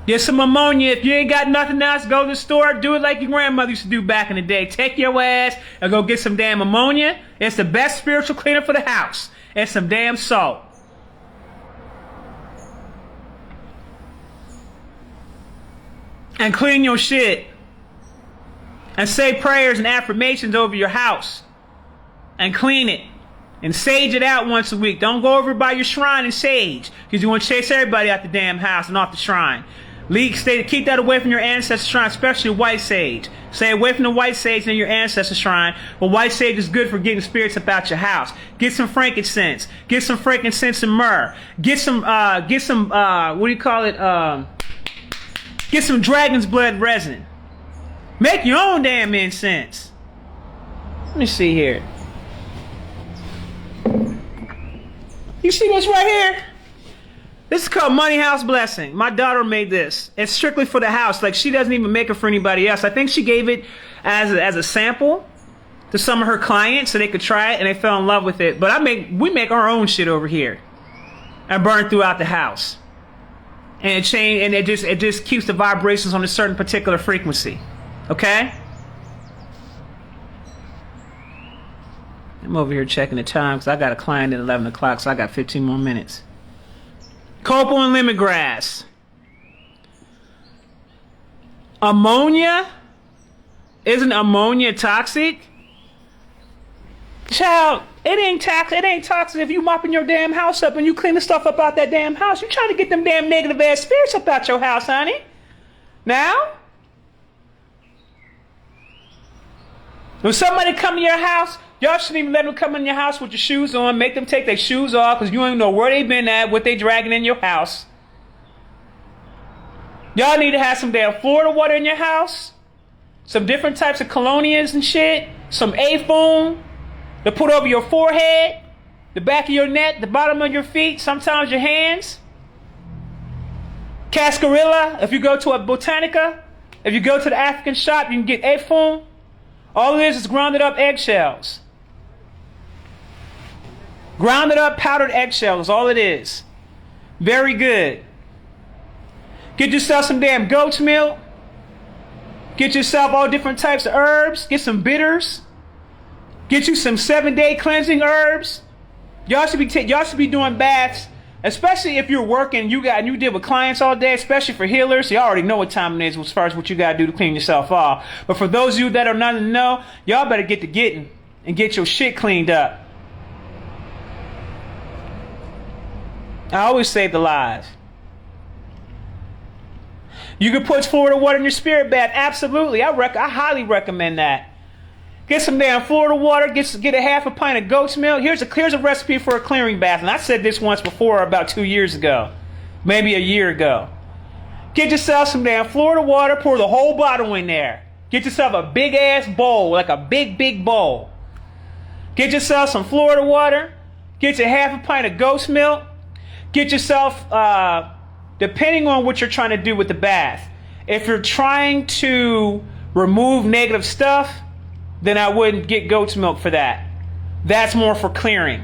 Get some ammonia. If you ain't got nothing else, go to the store. Do it like your grandmother used to do back in the day. Take your ass and go get some damn ammonia. It's the best spiritual cleaner for the house. And some damn salt. And clean your shit. And say prayers and affirmations over your house. And clean it. And sage it out once a week. Don't go over by your shrine and sage. Because you want to chase everybody out the damn house and off the shrine. Keep that away from your ancestor shrine, especially white sage. Stay away from the white sage in your ancestor shrine. But white sage is good for getting spirits about your house. Get some frankincense. Get some frankincense and myrrh. Get some get some dragon's blood resin. Make your own damn incense. Let me see here. You see this right here? This is called Money House Blessing. My daughter made this. It's strictly for the house. Like, she doesn't even make it for anybody else. I think she gave it as a sample to some of her clients so they could try it and they fell in love with it. But we make our own shit over here and burn throughout the house. And it just keeps the vibrations on a certain particular frequency. Okay? I'm over here checking the time because I got a client at 11 o'clock, so I got 15 more minutes. Copal and lemongrass. Ammonia? Isn't ammonia toxic? Child, it ain't toxic if you mopping your damn house up and you clean the stuff up out that damn house. You trying to get them damn negative ass spirits up out your house, honey. Now? When somebody come to your house, y'all shouldn't even let them come in your house with your shoes on. Make them take their shoes off because you don't know where they been at, what they dragging in your house. Y'all need to have some damn Florida water in your house. Some different types of colonias and shit. Some A-foam to put over your forehead, the back of your neck, the bottom of your feet, sometimes your hands. Cascarilla, if you go to a Botanica, if you go to the African shop, you can get A-foam. All it is grounded up eggshells. Grounded up powdered eggshells, all it is. Very good. Get yourself some damn goat's milk. Get yourself all different types of herbs. Get some bitters. Get you some 7-day cleansing herbs. Y'all should be doing baths, especially if you're working. You deal with clients all day, especially for healers. You already know what time it is as far as what you gotta do to clean yourself off. But for those of you that are not in the know, y'all better get to getting and get your shit cleaned up. I always save the lives. You can put Florida water in your spirit bath. Absolutely. I highly recommend that. Get some damn Florida water. Get a half a pint of goat's milk. Here's a recipe for a clearing bath. And I said this once before, about 2 years ago. Maybe a year ago. Get yourself some damn Florida water. Pour the whole bottle in there. Get yourself a big ass bowl. Like a big bowl. Get yourself some Florida water. Get your half a pint of goat's milk. Get yourself... depending on what you're trying to do with the bath. If you're trying to remove negative stuff, then I wouldn't get goat's milk for that. That's more for clearing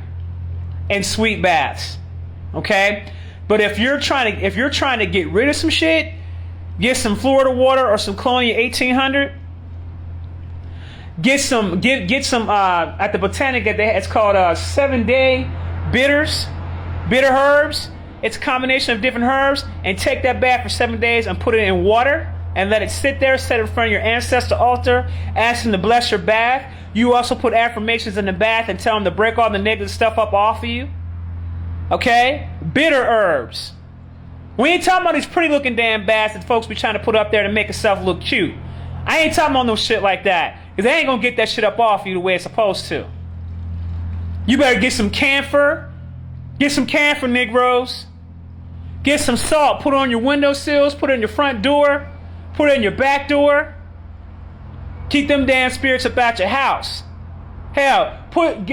and sweet baths. Okay? But if you're trying to get rid of some shit, get some Florida water or some Colonia 1800. Get some at the Botanica, it's called 7-day bitters, bitter herbs. It's a combination of different herbs, and take that bath for 7 days and put it in water and let it sit there, set it in front of your ancestor altar, ask them to bless your bath. You also put affirmations in the bath and tell them to break all the negative stuff up off of you. Okay? Bitter herbs. We ain't talking about these pretty looking damn baths that folks be trying to put up there to make itself look cute. I ain't talking about no shit like that, because they ain't gonna get that shit up off you the way it's supposed to. You better get some camphor. Get some camphor, Negroes. Get some salt, put it on your windowsills, put it on your front door, put it in your back door. Keep them damn spirits about your house. Hell,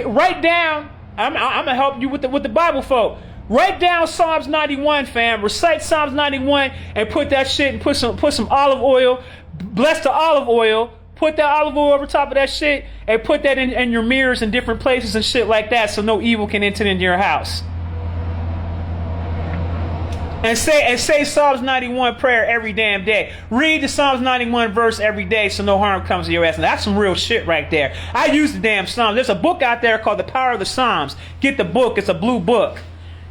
write down. I'm gonna help you with the Bible folk. Write down Psalms 91, fam. Recite Psalms 91 and put that shit and put some olive oil. Bless the olive oil. Put that olive oil over top of that shit and put that in your mirrors in different places and shit like that, so no evil can enter into your house. And say Psalms 91 prayer every damn day. Read the Psalms 91 verse every day so no harm comes to your ass. And that's some real shit right there. I use the damn Psalms. There's a book out there called The Power of the Psalms. Get the book. It's a blue book.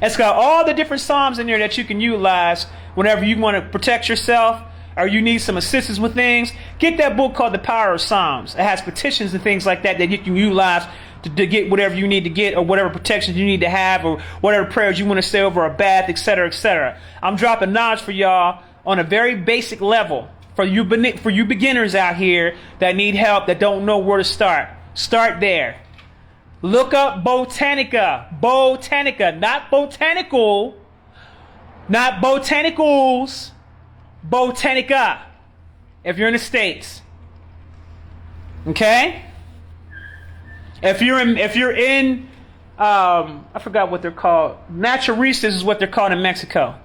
It's got all the different Psalms in there that you can utilize whenever you want to protect yourself or you need some assistance with things. Get that book called The Power of Psalms. It has petitions and things like that you can utilize to get whatever you need to get, or whatever protections you need to have, or whatever prayers you want to say over a bath, etc., etc. I'm dropping knowledge for y'all on a very basic level for you beginners out here that need help, that don't know where to start. Start there. Look up Botanica. Botanica, not botanical, not botanicals. Botanica. If you're in the States. Okay? If you're in I forgot what they're called. Naturistas is what they're called in Mexico.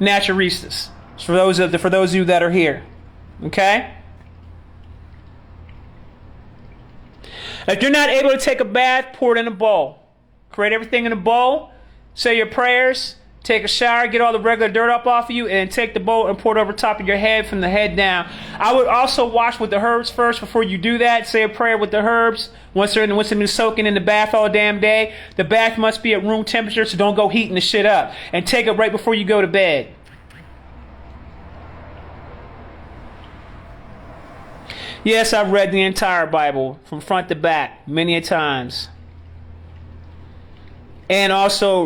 Naturistas. For those of you that are here. Okay? If you're not able to take a bath, pour it in a bowl. Create everything in a bowl. Say your prayers. Take a shower, get all the regular dirt up off of you, and take the bowl and pour it over top of your head from the head down. I would also wash with the herbs first before you do that. Say a prayer with the herbs. Once they're been soaking in the bath all damn day, the bath must be at room temperature, so don't go heating the shit up. And take it right before you go to bed. Yes, I've read the entire Bible from front to back many a times. And also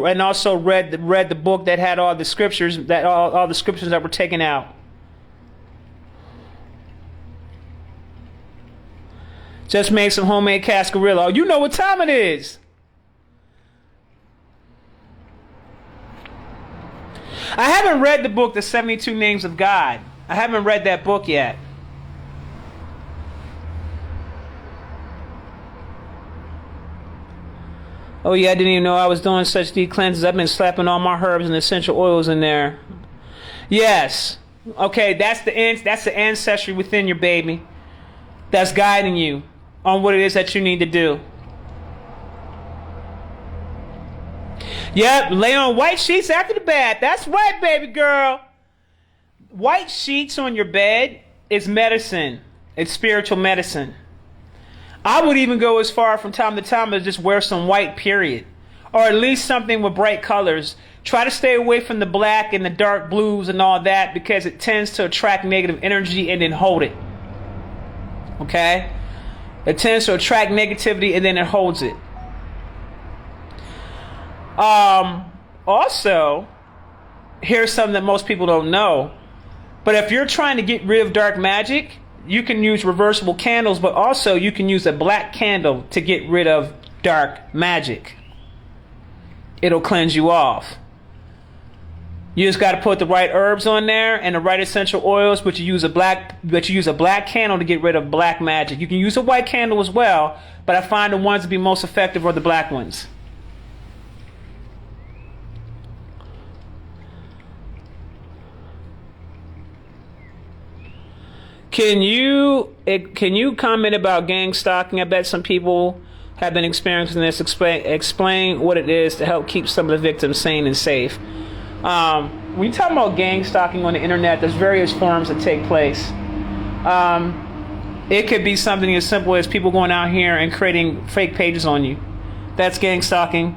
read the book that had all the scriptures all the scriptures that were taken out. Just made some homemade cascarilla. Oh, you know what time it is. I haven't read the book, The 72 Names of God. I haven't read that book yet. Oh yeah, I didn't even know I was doing such deep cleanses. I've been slapping all my herbs and essential oils in there. Yes. Okay, that's the ancestry within your baby. That's guiding you on what it is that you need to do. Yep, lay on white sheets after the bath. That's right, baby girl. White sheets on your bed is medicine. It's spiritual medicine. I would even go as far from time to time as just wear some white, period. Or at least something with bright colors. Try to stay away from the black and the dark blues and all that, because it tends to attract negative energy and then hold it. Okay? It tends to attract negativity and then it holds it. also, here's something that most people don't know. But if you're trying to get rid of dark magic, you can use reversible candles, but also you can use a black candle to get rid of dark magic. It'll cleanse you off. You just got to put the right herbs on there and the right essential oils, but you use a black candle to get rid of black magic. You can use a white candle as well, but I find the ones to be most effective are the black ones. Can you comment about gang stalking? I bet some people have been experiencing this. Explain what it is to help keep some of the victims sane and safe. When you talk about gang stalking on the internet, there's various forms that take place. It could be something as simple as people going out here and creating fake pages on you. That's gang stalking.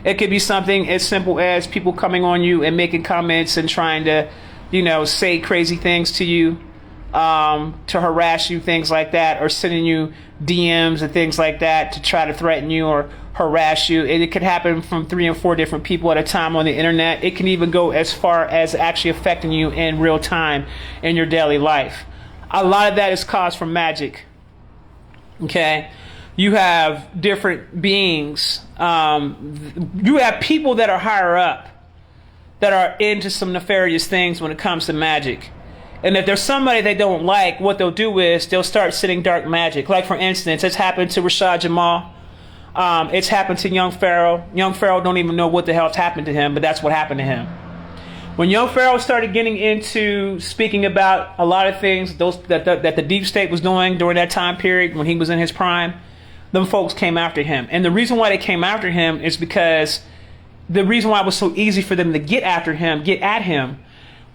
It could be something as simple as people coming on you and making comments and trying to, say crazy things to you, to harass you, things like that, or sending you DMs and things like that to try to threaten you or harass you. And it could happen from 3 and 4 different people at a time on the internet. It can even go as far as actually affecting you in real time in your daily life. A lot of that is caused from magic. Okay? You have different beings. You have people that are higher up that are into some nefarious things when it comes to magic. And if there's somebody they don't like, what they'll do is they'll start sending dark magic. Like, for instance, it's happened to Rashad Jamal. It's happened to Young Pharaoh. Young Pharaoh don't even know what the hell's happened to him, but that's what happened to him. When Young Pharaoh started getting into speaking about a lot of things that the deep state was doing during that time period when he was in his prime, them folks came after him. And the reason why they came after him is because the reason why it was so easy for them to get at him,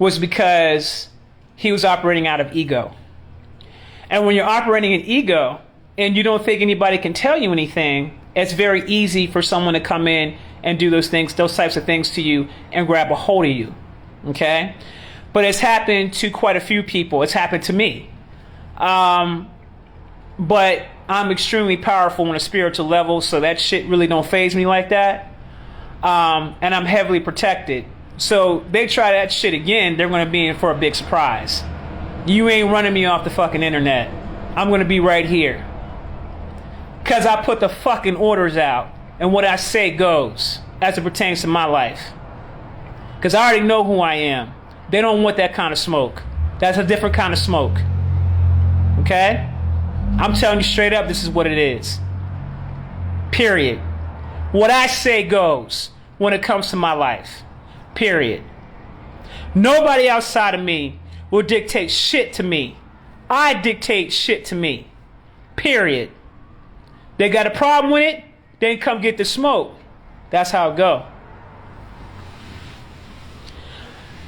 was because he was operating out of ego. And when you're operating in ego and you don't think anybody can tell you anything, it's very easy for someone to come in and do those types of things to you and grab a hold of you. Okay? But it's happened to quite a few people. It's happened to me. But I'm extremely powerful on a spiritual level, so that shit really don't faze me like that. And I'm heavily protected. So they try that shit again, they're going to be in for a big surprise. You ain't running me off the fucking internet. I'm going to be right here. Because I put the fucking orders out. And what I say goes as it pertains to my life. Because I already know who I am. They don't want that kind of smoke. That's a different kind of smoke. Okay? I'm telling you straight up, this is what it is. Period. What I say goes when it comes to my life. Period. Nobody outside of me will dictate shit to me. I dictate shit to me. Period. They got a problem with it, then come get the smoke. That's how it go.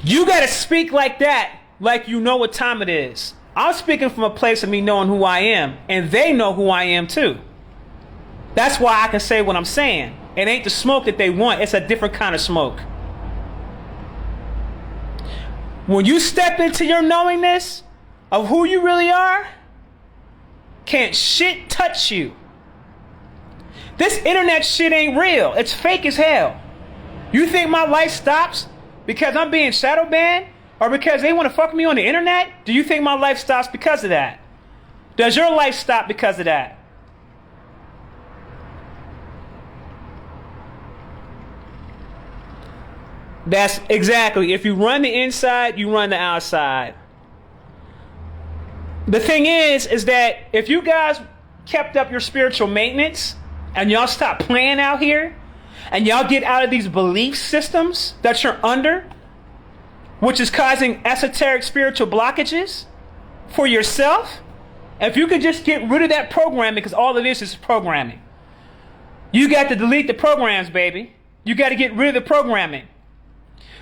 You got to speak like that, like you know what time it is. I'm speaking from a place of me knowing who I am, and they know who I am too. That's why I can say what I'm saying. It ain't the smoke that they want, it's a different kind of smoke. When you step into your knowingness of who you really are, can't shit touch you. This internet shit ain't real. It's fake as hell. You think my life stops because I'm being shadow banned or because they want to fuck me on the internet? Do you think my life stops because of that? Does your life stop because of that? That's exactly. If you run the inside, you run the outside. The thing is that if you guys kept up your spiritual maintenance and y'all stop playing out here and y'all get out of these belief systems that you're under, which is causing esoteric spiritual blockages for yourself, if you could just get rid of that programming, because all it is programming. You got to delete the programs, baby. You got to get rid of the programming.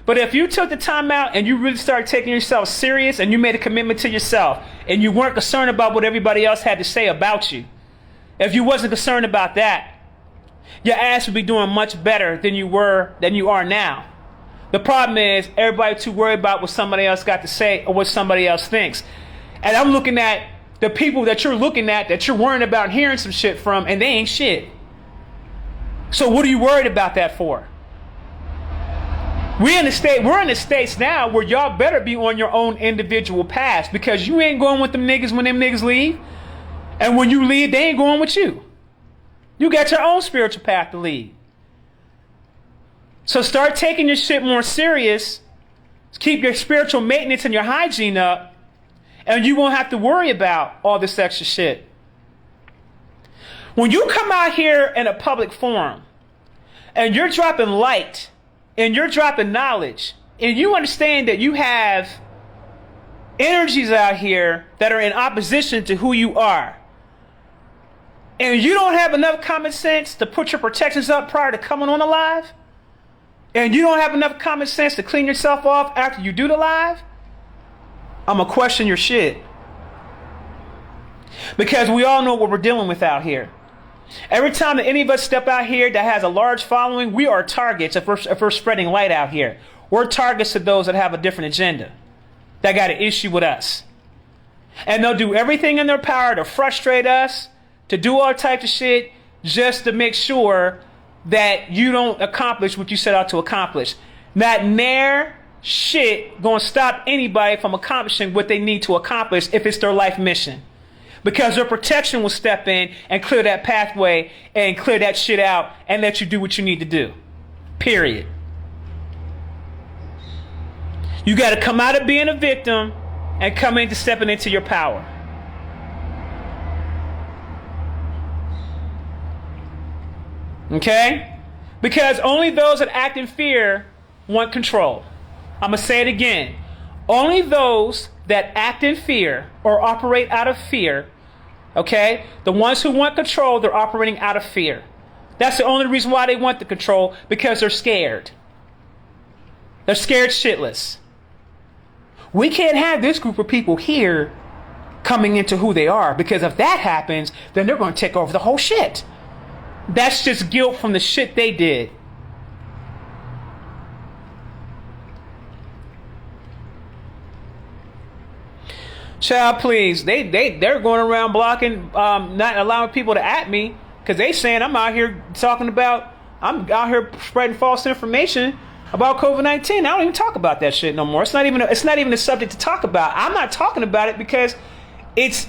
But if you took the time out and you really started taking yourself serious and you made a commitment to yourself and you weren't concerned about what everybody else had to say about you, if you wasn't concerned about that, your ass would be doing much better than you are now. The problem is everybody too worried about what somebody else got to say or what somebody else thinks. And I'm looking at the people that you're looking at, that you're worrying about hearing some shit from, and they ain't shit. So what are you worried about that for? We're in the states now where y'all better be on your own individual paths, because you ain't going with them niggas when them niggas leave. And when you leave, they ain't going with you. You got your own spiritual path to lead. So start taking your shit more serious. Keep your spiritual maintenance and your hygiene up, and you won't have to worry about all this extra shit. When you come out here in a public forum and you're dropping light and you're dropping knowledge, and you understand that you have energies out here that are in opposition to who you are, and you don't have enough common sense to put your protections up prior to coming on the live, and you don't have enough common sense to clean yourself off after you do the live, I'm going to question your shit. Because we all know what we're dealing with out here. Every time that any of us step out here that has a large following, we are targets if we're spreading light out here. We're targets to those that have a different agenda, that got an issue with us. And they'll do everything in their power to frustrate us, to do all types of shit, just to make sure that you don't accomplish what you set out to accomplish. Not near shit gonna stop anybody from accomplishing what they need to accomplish if it's their life mission. Because their protection will step in and clear that pathway and clear that shit out and let you do what you need to do. Period. You gotta come out of being a victim and come into stepping into your power. Okay? Because only those that act in fear want control. I'm going to say it again. Only those that act in fear or operate out of fear, okay? The ones who want control, they're operating out of fear. That's the only reason why they want the control, because they're scared. They're scared shitless. We can't have this group of people here coming into who they are, because if that happens, then they're going to take over the whole shit. That's just guilt from the shit they did. Child, please. They're going around blocking, not allowing people to at me, because they saying I'm out here spreading false information about COVID-19. I don't even talk about that shit no more. It's not even a subject to talk about. I'm not talking about it because it's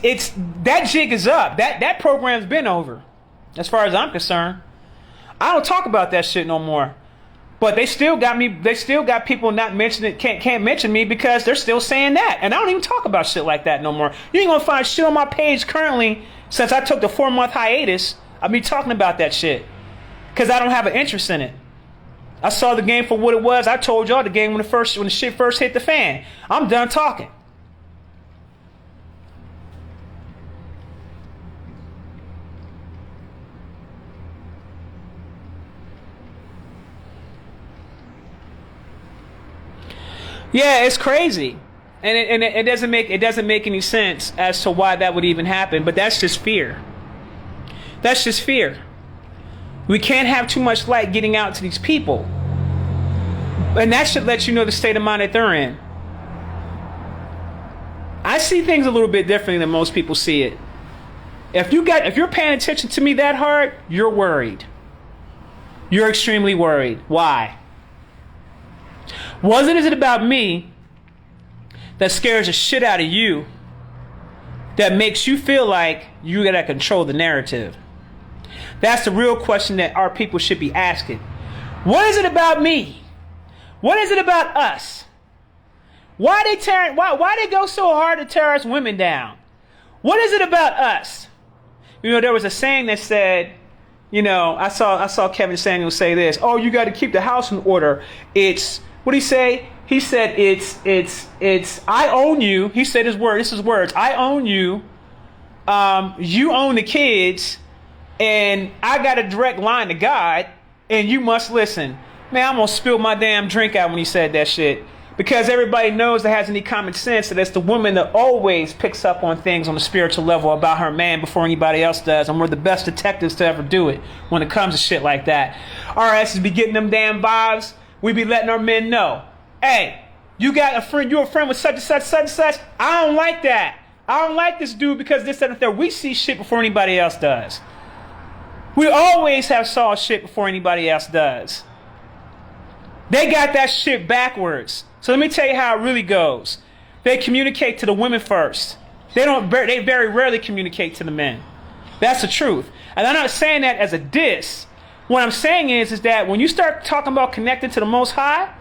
that jig is up. That program's been over. As far as I'm concerned, I don't talk about that shit no more. But they still got me. They still got people not mentioning it. Can't mention me because they're still saying that. And I don't even talk about shit like that no more. You ain't gonna find shit on my page currently since I took the 4-month hiatus. I've been talking about that shit because I don't have an interest in it. I saw the game for what it was. I told y'all the game when the shit first hit the fan. I'm done talking. Yeah, it's crazy, and it doesn't make any sense as to why that would even happen. But that's just fear. That's just fear. We can't have too much light getting out to these people, and that should let you know the state of mind that they're in. I see things a little bit differently than most people see it. If you're paying attention to me that hard, you're worried. You're extremely worried. Why? What is it about me that scares the shit out of you that makes you feel like you gotta control the narrative? That's the real question that our people should be asking. What is it about me? What is it about us? Why they go so hard to tear us women down? What is it about us? You know, there was a saying that said, you know, I saw Kevin Samuels say this. Oh, you got to keep the house in order. It's what did he say? He said it's I own you. He said his word. This is words. I own you. You own the kids, and I got a direct line to God, and you must listen. Man, I'm gonna spill my damn drink out when he said that shit. Because everybody knows that has any common sense that it's the woman that always picks up on things on the spiritual level about her man before anybody else does. And we're the best detectives to ever do it when it comes to shit like that. Our asses be getting them damn vibes. We be letting our men know. Hey, you got a friend, you're a friend with such and such, such and such. I don't like that. I don't like this dude because this, that, and that. We see shit before anybody else does. We always have saw shit before anybody else does. They got that shit backwards. So let me tell you how it really goes. They communicate to the women first. They very rarely communicate to the men. That's the truth. And I'm not saying that as a diss. What I'm saying is that when you start talking about connecting to the Most High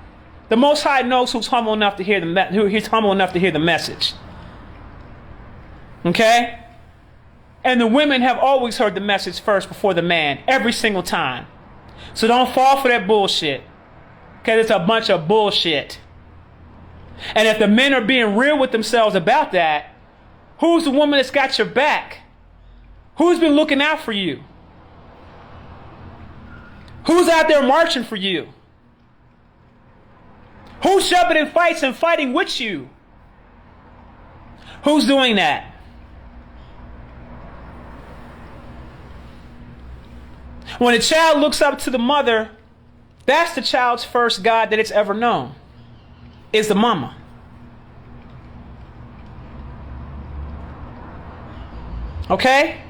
knows who's humble enough to hear the message. Okay? And the women have always heard the message first before the man, every single time. So don't fall for that bullshit. Because it's a bunch of bullshit. And if the men are being real with themselves about that, who's the woman that's got your back? Who's been looking out for you? Who's out there marching for you? Who's jumping in fights and fighting with you? Who's doing that? When a child looks up to the mother, that's the child's first God that it's ever known, is the mama. Okay?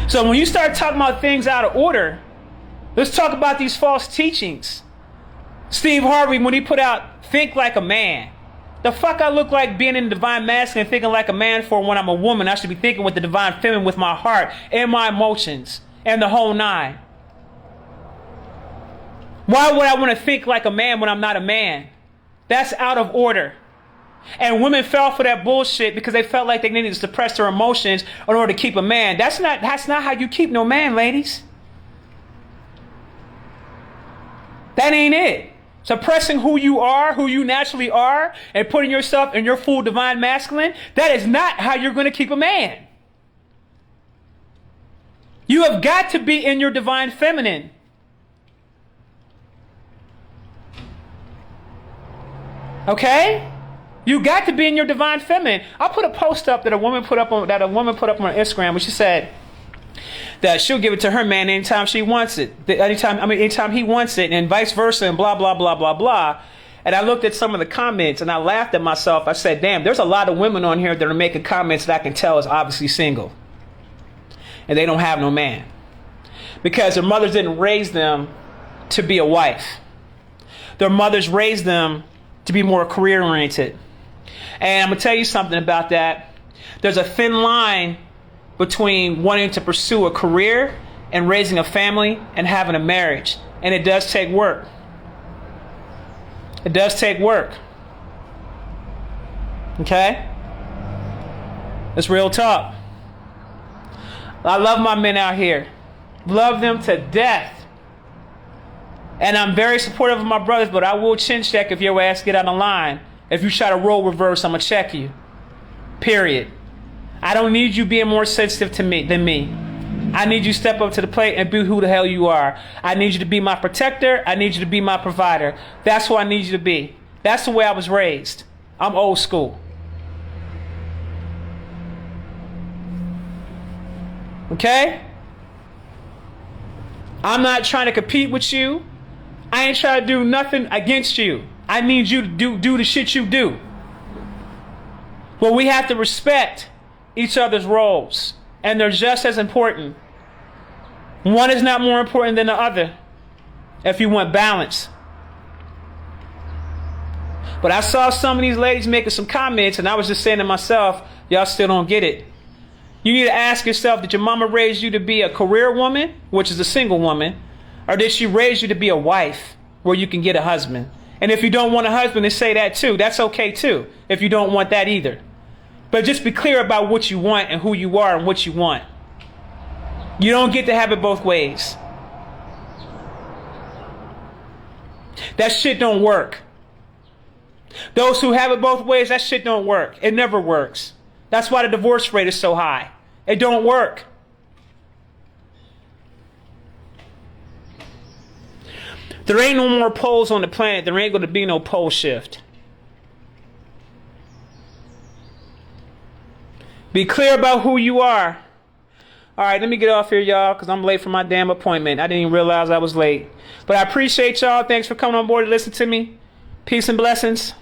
So when you start talking about things out of order, let's talk about these false teachings. Steve Harvey, when he put out Think Like a Man. The fuck I look like being in the divine masculine, thinking like a man for when I'm a woman? I should be thinking with the divine feminine, with my heart and my emotions and the whole nine. Why would I want to think like a man when I'm not a man? That's out of order. And women fell for that bullshit because they felt like they needed to suppress their emotions in order to keep a man. That's not how you keep no man, ladies. That ain't it. Suppressing who you are, who you naturally are, and putting yourself in your full divine masculine, that is not how you're going to keep a man. You have got to be in your divine feminine. Okay? You got to be in your divine feminine. I put a post up that a woman put up on Instagram, where she said that she'll give it to her man anytime she wants it. Anytime he wants it, and vice versa, and blah, blah, blah, blah, blah. And I looked at some of the comments and I laughed at myself. I said, damn, there's a lot of women on here that are making comments that I can tell is obviously single. And they don't have no man. Because their mothers didn't raise them to be a wife. Their mothers raised them to be more career oriented. And I'm going to tell you something about that. There's a thin line between wanting to pursue a career and raising a family and having a marriage. And it does take work. It does take work. Okay? It's real talk. I love my men out here. Love them to death. And I'm very supportive of my brothers, but I will chin check if your ass get out of line. If you try to roll reverse, I'm going to check you. Period. I don't need you being more sensitive to me than me. I need you to step up to the plate and be who the hell you are. I need you to be my protector. I need you to be my provider. That's who I need you to be. That's the way I was raised. I'm old school. Okay? I'm not trying to compete with you. I ain't trying to do nothing against you. I need you to do the shit you do. Well, we have to respect each other's roles, and they're just as important. One is not more important than the other if you want balance. But I saw some of these ladies making some comments, and I was just saying to myself, y'all still don't get it. You need to ask yourself, did your mama raise you to be a career woman, which is a single woman, or did she raise you to be a wife where you can get a husband? And if you don't want a husband, then say that too. That's okay too, if you don't want that either. But just be clear about what you want and who you are and what you want. You don't get to have it both ways. That shit don't work. Those who have it both ways, that shit don't work. It never works. That's why the divorce rate is so high. It don't work. There ain't no more poles on the planet. There ain't going to be no pole shift. Be clear about who you are. All right, let me get off here, y'all, because I'm late for my damn appointment. I didn't even realize I was late. But I appreciate y'all. Thanks for coming on board to listen to me. Peace and blessings.